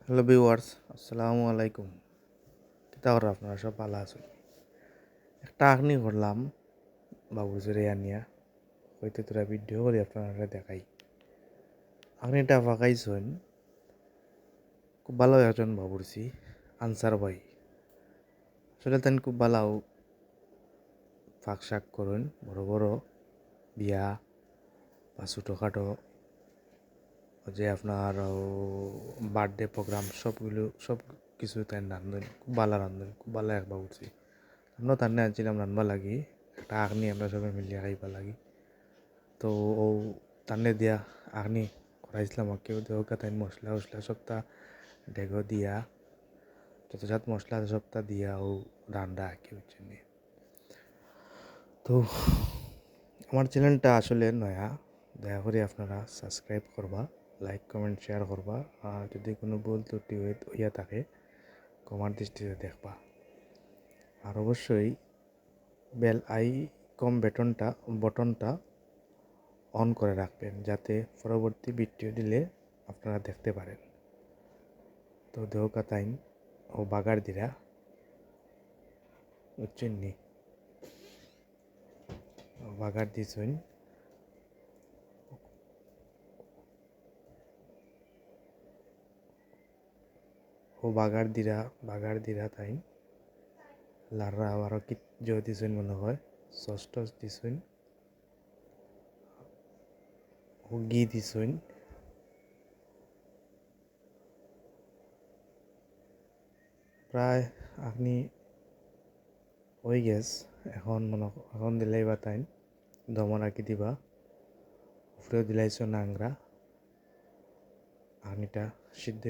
Hello viewers, আসসালামু আলাইকুম। কিতা করা আপনারা সব ভালো আছেন? একটা আখনি করলাম বাবুজিরে আনিয়া হয়তো তোরা ভিডিও করে আপনারা দেখাই। আখনিটা পাকাইছেন খুব ভালো একজন বাবুরছি আনসার ভাই। আসলে তেন খুব ভালো ফাঁক শাক করেন, বড় বড় বিয়া বা ছোটোখাটো যে আপনার বার্থডে প্রোগ্রাম সব কিছু তাই রান্ধেন, খুব ভালো রান্ধেন, খুব ভালো এক বাবুরছি। আমরা তার আনছিলাম রান্না লাগি, একটা আখনি আমরা সবাই মিলিয়ে খাইবা লাগি। তো ও তান্নে দিয়া আখনি করাইছিলাম কেউ দেওয়া তাই মশলা উসলা সবটা ডেগো দিয়া যত মশলা সবটা দিয়া ও রান্না কেউ চিনি। তো আমার চ্যানেলটা আসলে নয়া, দয়া করে আপনারা সাবস্ক্রাইব করবা, লাইক কমেন্ট শেয়ার করবা, আর যদি কোনো ভুল ত্রুটি হইয়া থাকে কমার দৃষ্টিতে দেখবা। আর অবশ্যই বেল আইকন বটনটা অন করে রাখবেন যাতে পরবর্তী ভিডিও দিলে আপনারা দেখতে পারেন। তো দেহকা তাইন ও বাগার দিরা উচ্চেননি বাগার দিছইন ও বাগার দিরা তাইন লাররা আরও কি দিছইন মনে হয় সস টস দিছইন ও ঘি দিছইন। প্রায় আপনি হয়ে গেছ এখন দিলাই বা তাইন দমন রাখি দিবা, উপরেও দিলাইছো নাংরা আনিটা সিদ্ধ